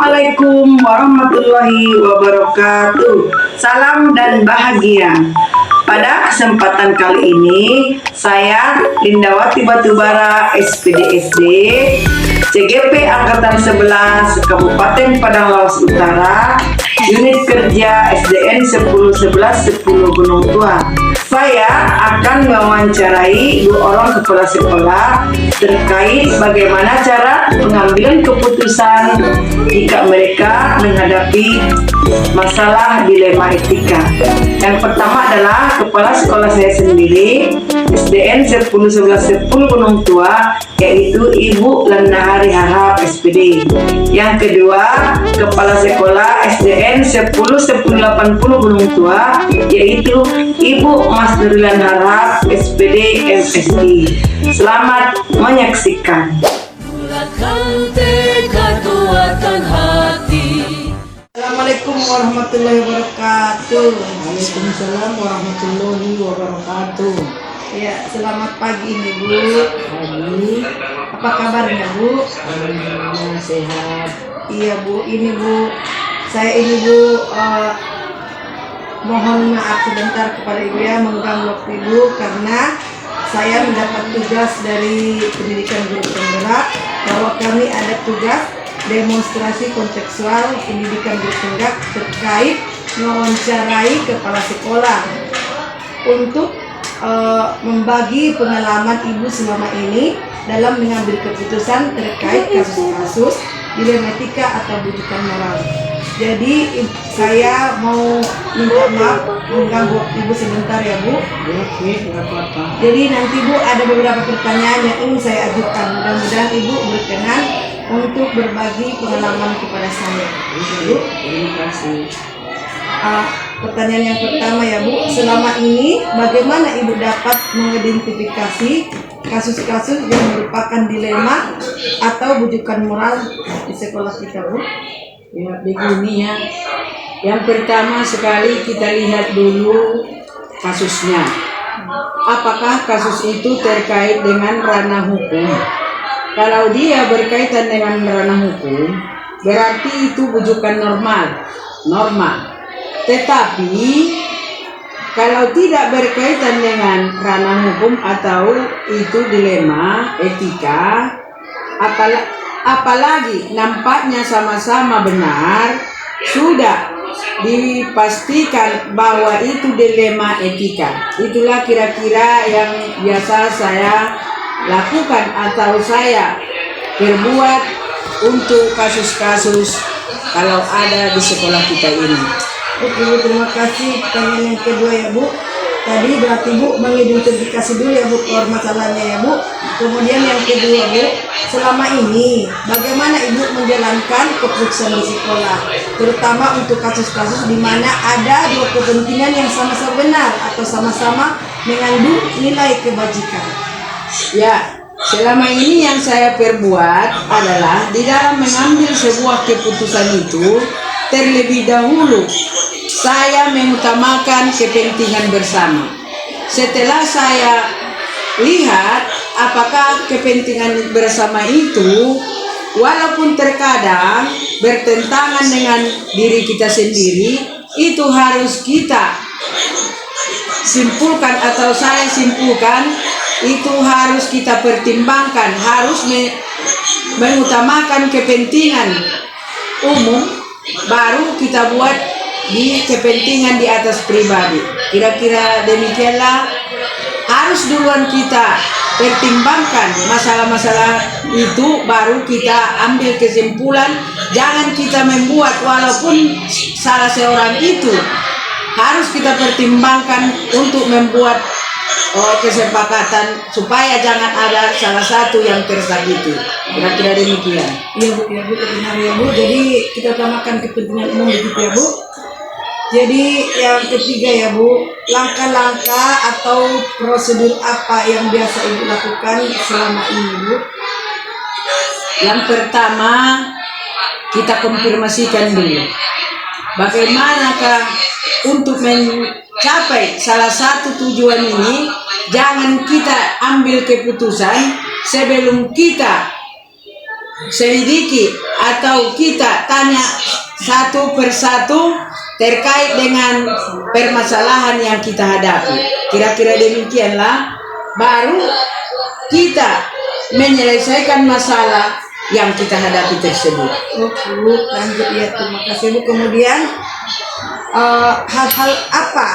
Assalamualaikum warahmatullahi wabarakatuh. Salam dan bahagia. Pada kesempatan kali ini, saya Lindawati Batubara, SPDSD, CGP Angkatan 11, Kabupaten Padang Lawas Utara, Unit Kerja SDN 1011 10 Gunung Tua. Saya akan mewawancarai 2 orang kepala sekolah terkait bagaimana cara pengambilan keputusan jika mereka menghadapi masalah dilema etika. Yang pertama adalah kepala sekolah saya sendiri, SDN 1011 10 Gunung Tua, yaitu Ibu Lendahari Harhab SPD. Yang kedua, kepala sekolah SDN 10 10 80 Gunung Tua, yaitu Ibu Mas Nurilan Harhab SPD MSI. Selamat menyaksikan. Assalamualaikum warahmatullahi wabarakatuh. Waalaikumsalam warahmatullahi wabarakatuh. Ya, selamat pagi nih Bu. Pagi, Apa kabarnya Bu? alhamdulillah sehat. Iya Bu, ini Bu, saya ini Bu mohon maaf sebentar kepada Ibu ya, mengganggu waktu Ibu karena saya mendapat tugas dari pendidikan guru penggerak bahwa kami ada tugas demonstrasi kontekstual pendidikan guru penggerak terkait mewawancarai kepala sekolah untuk membagi pengalaman Ibu selama ini dalam mengambil keputusan terkait kasus-kasus dilematika atau bujukan moral. Jadi saya mau minta maaf mengganggu Ibu sebentar ya Bu. Oke, nggak apa-apa. Jadi nanti Bu ada beberapa pertanyaan yang ingin saya ajukan. Mudah-mudahan Ibu berkenan untuk berbagi pengalaman kepada saya. Bu, Terima kasih. pertanyaan yang pertama ya Bu, selama ini bagaimana Ibu dapat mengidentifikasi kasus-kasus yang merupakan dilema atau bujukan moral di sekolah kita Bu? Ya, begini ya. Yang pertama sekali kita lihat dulu kasusnya. Apakah kasus itu terkait dengan ranah hukum? Kalau dia berkaitan dengan ranah hukum, berarti itu bujukan normal. Tetapi kalau tidak berkaitan dengan ranah hukum atau itu dilema etika, apalagi nampaknya sama-sama benar, sudah dipastikan bahwa itu dilema etika. Itulah kira-kira yang biasa saya lakukan atau saya perbuat untuk kasus-kasus kalau ada di sekolah kita ini. Oke Bu, terima kasih. Pertanyaan yang kedua ya Bu, tadi berarti Bu mengidentifikasi dulu ya Bu masalahnya ya Bu. Kemudian yang kedua Bu, selama ini bagaimana Ibu menjalankan keputusan di sekolah, terutama untuk kasus-kasus di mana ada 2 kepentingan yang sama-sama benar atau sama-sama mengandung nilai kebajikan. Ya, selama ini yang saya perbuat adalah di dalam mengambil sebuah keputusan itu, terlebih dahulu saya mengutamakan kepentingan bersama. Setelah saya lihat apakah kepentingan bersama itu walaupun terkadang bertentangan dengan diri kita sendiri, itu harus kita simpulkan atau saya simpulkan, itu harus kita pertimbangkan, harus mengutamakan kepentingan umum, baru kita buat di kepentingan di atas pribadi. Kira-kira demikianlah, harus duluan kita pertimbangkan masalah-masalah itu, baru kita ambil kesimpulan. Jangan kita membuat, walaupun salah seorang itu harus kita pertimbangkan untuk membuat kesepakatan supaya jangan ada salah satu yang tersakiti. Kira-kira demikian. Iya Bu, ya Bu, benar ya Bu. Jadi kita utamakan kepentingan umum begitu ya Bu. Jadi yang ketiga ya Bu, langkah-langkah atau prosedur apa yang biasa Ibu lakukan selama ini Bu? Yang pertama, kita konfirmasikan dulu bagaimanakah untuk mencapai salah satu tujuan ini. Jangan kita ambil keputusan sebelum kita selidiki atau kita tanya satu persatu terkait dengan permasalahan yang kita hadapi. Kira-kira demikianlah, baru kita menyelesaikan masalah yang kita hadapi tersebut. Oke Bu, lanjut ya, terima kasih Bu. Kemudian hal-hal apa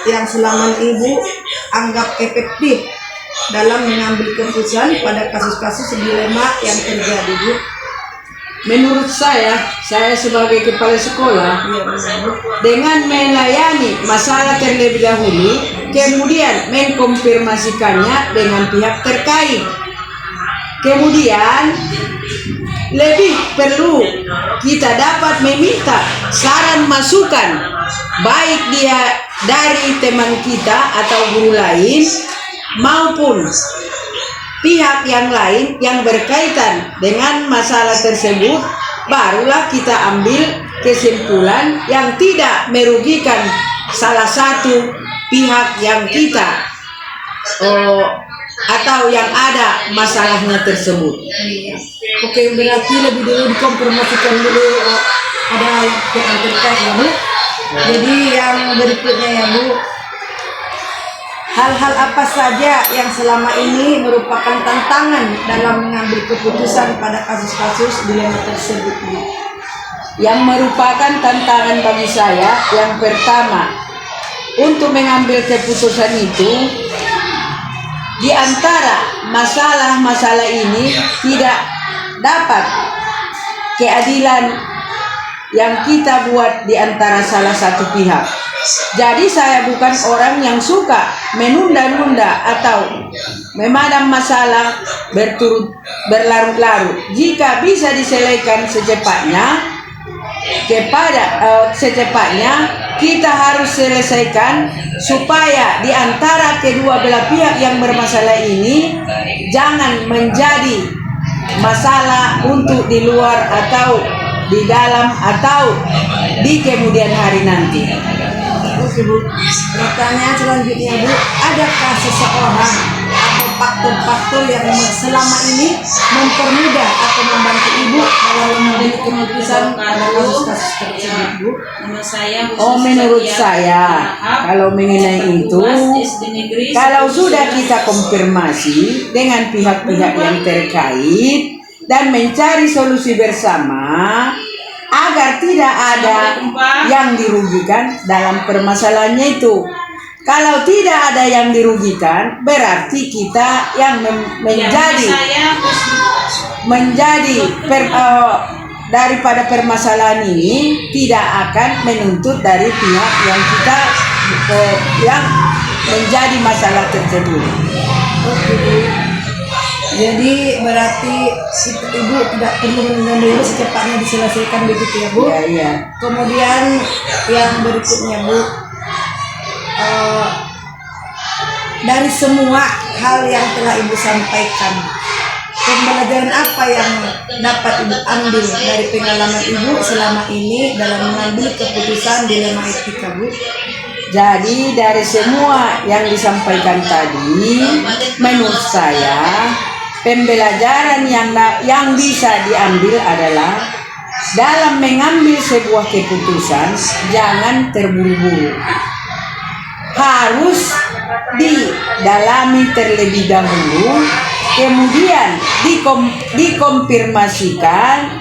yang selama Ibu anggap efektif dalam mengambil keputusan pada kasus-kasus dilema yang terjadi Bu? Menurut saya sebagai kepala sekolah, Iya Bu. dengan melayani masalah terlebih dahulu, kemudian mengkonfirmasikannya dengan pihak terkait. Kemudian lebih perlu kita dapat meminta saran masukan, baik dia dari teman kita atau guru lain maupun pihak yang lain yang berkaitan dengan masalah tersebut, barulah kita ambil kesimpulan yang tidak merugikan salah satu pihak yang kita atau yang ada masalahnya tersebut. Iya. Oke, berarti lebih dulu dikonfirmasikan dulu ada yang terkait ya Bu. Jadi yang berikutnya ya Bu, hal-hal apa saja yang selama ini merupakan tantangan dalam mengambil keputusan pada kasus-kasus dilema tersebut Bu? Yang merupakan tantangan bagi saya, yang pertama, untuk mengambil keputusan itu, di antara masalah-masalah ini tidak dapat keadilan yang kita buat di antara salah satu pihak. Jadi saya bukan orang yang suka menunda-nunda atau memadam masalah berlarut-larut. Jika bisa diselesaikan secepatnya kita harus selesaikan, supaya di antara kedua belah pihak yang bermasalah ini jangan menjadi masalah untuk di luar atau di dalam atau di kemudian hari nanti. Oke Bu, pertanyaan selanjutnya Bu, adakah seseorang atau faktor-faktor yang selama ini mempermudah atau membantu Ibu dalam mengambil keputusan pada kasus-kasus tersebut Bu? Menurut saya, kalau mengenai itu, kalau sudah kita konfirmasi dengan pihak-pihak yang terkait dan mencari solusi bersama agar tidak ada yang dirugikan dalam permasalahannya itu. Kalau tidak ada yang dirugikan, berarti kita yang daripada permasalahan ini tidak akan menuntut dari pihak yang kita yang menjadi masalah tersebut. Oke Bu. Jadi berarti Ibu tidak perlu menunda dulu, secepatnya diselesaikan begitu ya Bu? Iya. Kemudian yang berikutnya Bu, dari semua hal yang telah Ibu sampaikan, pembelajaran apa yang dapat Ibu ambil dari pengalaman Ibu selama ini dalam mengambil keputusan dilema etika Bu? Jadi dari semua yang disampaikan tadi, menurut saya pembelajaran yang bisa diambil adalah dalam mengambil sebuah keputusan jangan terburu-buru. Harus didalami terlebih dahulu, kemudian dikonfirmasikan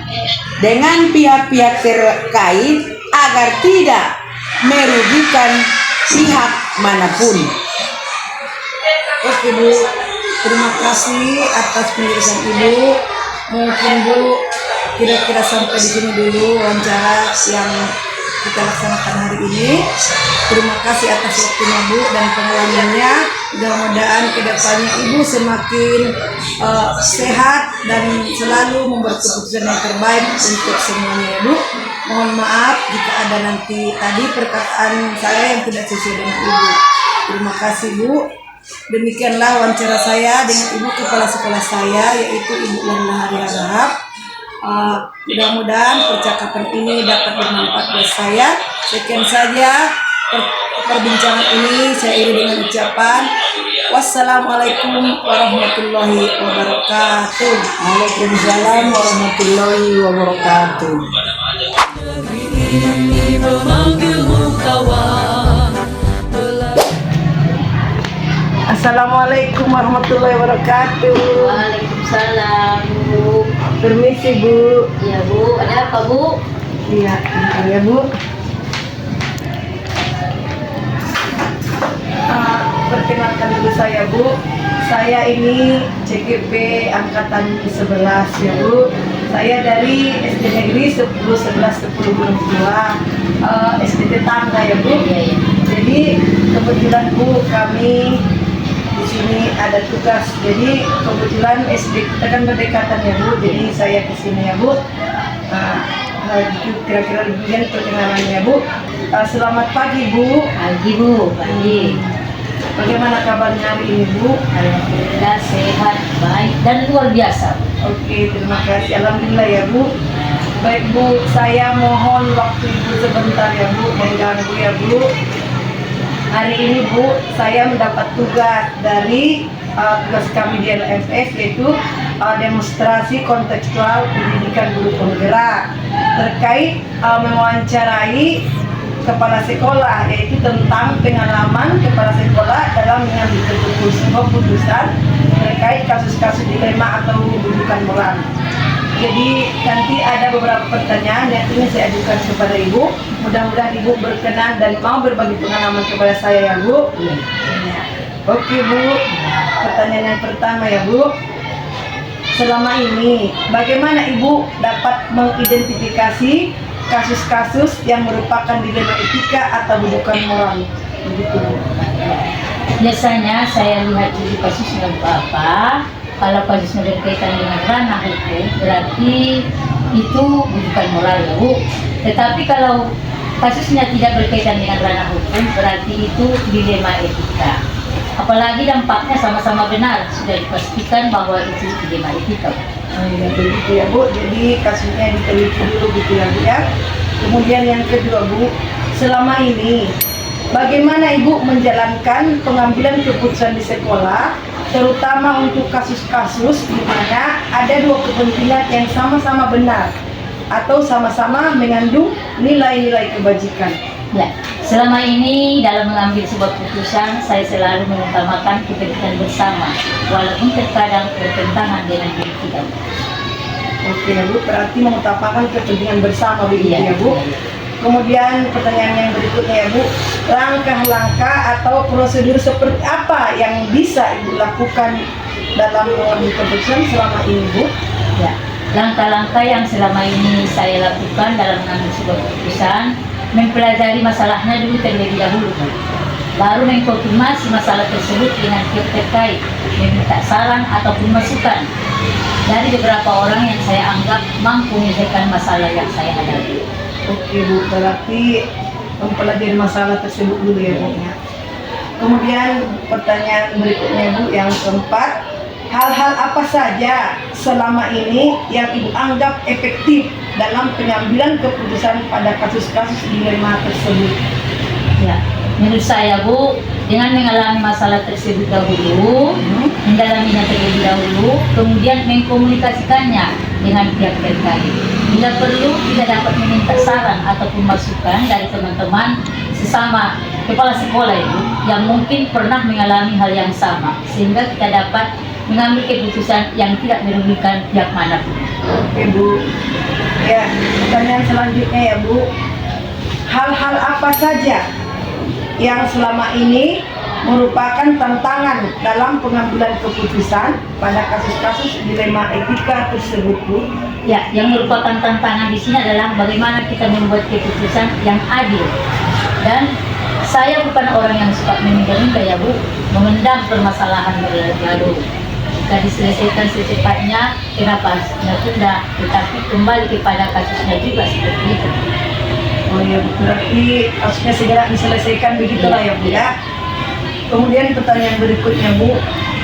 dengan pihak-pihak terkait agar tidak merugikan pihak manapun. Oke Bu, terima kasih atas penjelasan Ibu. Mungkin Bu, kira-kira sampai di sini dulu wawancara yang kita laksanakan hari ini. Terima kasih atas waktunya Bu dan pengalamannya. Mudah-mudahan kedepannya Ibu semakin sehat dan selalu membuat keputusan yang terbaik untuk semuanya ya Bu. Mohon maaf jika ada nanti tadi perkataan saya yang tidak sesuai dengan Ibu. Terima kasih Bu. Demikianlah wawancara saya dengan Ibu Kepala Sekolah saya, yaitu Ibu Lana Harahap. Mudah-mudahan percakapan ini dapat bermanfaat buat saya. Sekian saja perbincangan ini, saya iri dengan ucapan Wassalamualaikum warahmatullahi wabarakatuh. Waalaikumsalam warahmatullahi wabarakatuh. Assalamualaikum warahmatullahi wabarakatuh. Waalaikumsalam, Bu. Permisi Bu. Iya, Bu. Ada apa, Bu? Iya, bentar ya Bu. Perkenalkan dulu saya Bu. Saya ini CGP angkatan 11 ya Bu. Saya dari SD Negeri 10 11 10 Gunung Tua, SD Tetangga ya Bu. Iya, iya. Jadi kebetulan Bu kami di sini ada tugas. Jadi kebetulan SD kita kan berdekatan ya Bu. Jadi saya ke sini ya Bu. Kira-kira demikian perkenalannya Bu. Selamat pagi Bu. Pagi, Bu. Pagi. Bagaimana kabarnya hari ini Bu? Alhamdulillah sehat, baik, dan luar biasa. Oke, terima kasih. Alhamdulillah ya Bu. Baik Bu, saya mohon waktu Ibu sebentar ya Bu, mengganggu ya Bu. Hari ini Bu, saya mendapat tugas dari tugas kami di LMS, yaitu demonstrasi kontekstual pendidikan guru penggerak terkait mewawancarai kepala sekolah, yaitu tentang pengalaman kepala sekolah dalam mengambil keputusan terkait kasus-kasus dilema atau rujukan moral. Jadi nanti ada beberapa pertanyaan yang ingin saya ajukan kepada Ibu. Mudah-mudahan Ibu berkenan dan mau berbagi pengalaman kepada saya ya Bu. Iya. Oke Bu, pertanyaan yang pertama ya Bu. Selama ini bagaimana Ibu dapat mengidentifikasi kasus-kasus yang merupakan dilema etika atau rujukan moral? Begitu Bu. Biasanya saya lihat di kasusnya apa. Kalau kasusnya berkaitan dengan ranah hukum, berarti itu bukan moral ya Bu. Tetapi kalau kasusnya tidak berkaitan dengan ranah hukum, berarti itu dilema etika. Apalagi dampaknya sama-sama benar, sudah dipastikan bahwa itu dilema etika. Ya, begitu ya Bu. Jadi kasusnya diteliti dulu gitu ya Bu ya. Kemudian yang kedua Bu, selama ini bagaimana Ibu menjalankan pengambilan keputusan di sekolah, terutama untuk kasus-kasus di mana ada dua kepentingan yang sama-sama benar atau sama-sama mengandung nilai-nilai kebajikan? Ya, selama ini dalam mengambil sebuah keputusan, saya selalu mengutamakan kepentingan bersama, walaupun terkadang bertentangan dengan diri kita. Oke ya Bu, berarti mengutamakan kepentingan bersama begitu ya Bu. Kemudian pertanyaan yang berikutnya ya Bu, langkah-langkah atau prosedur seperti apa yang bisa Ibu lakukan dalam mengambil keputusan selama ini Bu? Ya, langkah-langkah yang selama ini saya lakukan dalam mengambil sebuah keputusan, mempelajari masalahnya dulu terlebih dahulu, baru mengkonfirmasi masalah tersebut dengan pihak terkait, meminta saran ataupun masukan dari beberapa orang yang saya anggap mampu menyelesaikan masalah yang saya hadapi. Oke Bu, berarti mempelajari masalah tersebut dulu ya Bu ya. Kemudian pertanyaan berikutnya Bu, yang keempat, hal-hal apa saja selama ini yang Ibu anggap efektif dalam pengambilan keputusan pada kasus-kasus dilema tersebut? Ya, menurut saya Bu, dengan mengalami masalah tersebut dahulu, mendalaminya terlebih dahulu, kemudian mengkomunikasikannya dengan pihak terkait. Bila perlu, kita dapat meminta saran ataupun masukan dari teman-teman sesama kepala sekolah itu yang mungkin pernah mengalami hal yang sama, sehingga kita dapat mengambil keputusan yang tidak merugikan pihak manapun. Oke Bu. Ya, pertanyaan selanjutnya ya Bu, hal-hal apa saja yang selama ini merupakan tantangan dalam pengambilan keputusan pada kasus-kasus dilema etika tersebut Bu? Ya, yang merupakan tantangan di sini adalah bagaimana kita membuat keputusan yang adil. Dan saya bukan orang yang suka menunda-nunda ya Bu, memendam permasalahan berlalu. Jika diselesaikan secepatnya, kenapa harus tunda? Tetapi kembali kepada kasusnya juga seperti itu. Oh ya, berarti kasusnya segera diselesaikan begitulah ya Bu ya. Kemudian pertanyaan berikutnya Bu,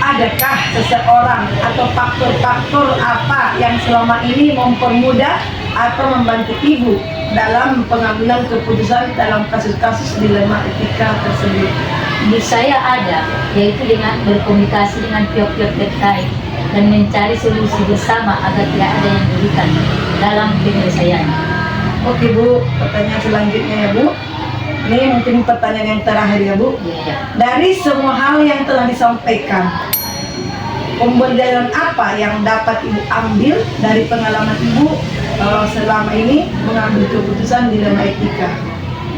adakah seseorang atau faktor-faktor apa yang selama ini mempermudah atau membantu Ibu dalam pengambilan keputusan dalam kasus-kasus dilema etika tersebut? Menurut saya ada, yaitu dengan berkomunikasi dengan pihak-pihak terkait dan mencari solusi bersama agar tidak ada yang dirugikan dalam penyelesaian. Oke Bu, pertanyaan selanjutnya ya Bu. Ini mungkin pertanyaan yang terakhir ya Bu. Ya. Dari semua hal yang telah disampaikan, pembelajaran apa yang dapat Ibu ambil dari pengalaman Ibu selama ini mengambil keputusan di dalam etika?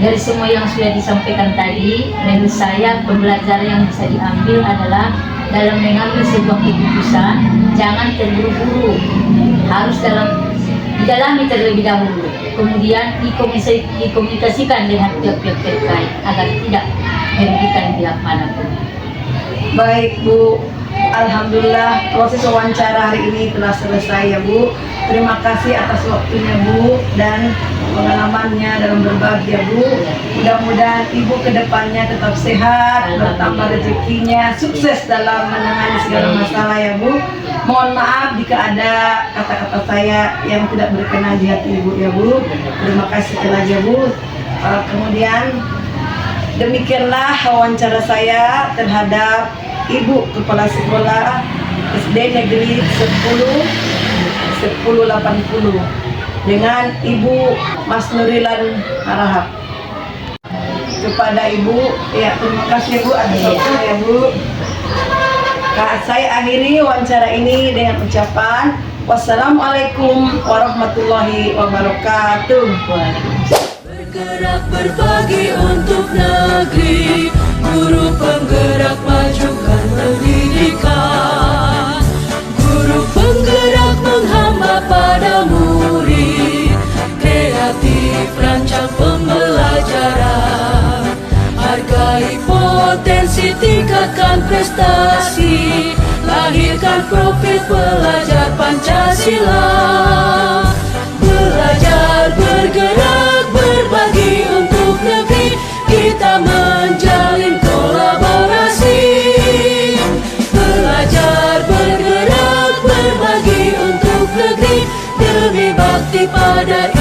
Dari semua yang sudah disampaikan tadi, menurut saya pembelajaran yang bisa diambil adalah dalam mengambil sebuah keputusan, jangan terburu-buru, harus didalami terlebih dahulu, kemudian dikomunikasikan dengan pihak-pihak terkait agar tidak merugikan pihak manapun. Baik Bu, alhamdulillah proses wawancara hari ini telah selesai ya Bu. Terima kasih atas waktunya Bu dan pengalamannya dalam berbagi ya Bu. Mudah-mudahan Ibu kedepannya tetap sehat, bertambah rezekinya, sukses dalam menangani segala masalah ya Bu. Mohon maaf jika ada kata-kata saya yang tidak berkenan di hati Ibu ya Bu. Terima kasih sekali lagi ya Bu. Kemudian demikianlah wawancara saya terhadap Ibu Kepala Sekolah SD Negeri 1080 dengan Ibu Mas Nurilan Harahap. Kepada Ibu, ya terima kasih Bu atas waktunya ya Bu. Saya akhiri wawancara ini dengan ucapan wassalamualaikum warahmatullahi wabarakatuh. Bergerak berbagi untuk negeri, guru penggerak majukan pendidikan, guru penggerak menghamba pada murid, kreatif rancang pembelajaran, hargai potensi tingkatkan prestasi, lahirkan profil pelajar Pancasila, belajar bergerak berbagi untuk negeri, kita menjalin kolaborasi, belajar bergerak berbagi untuk negeri, demi bakti pada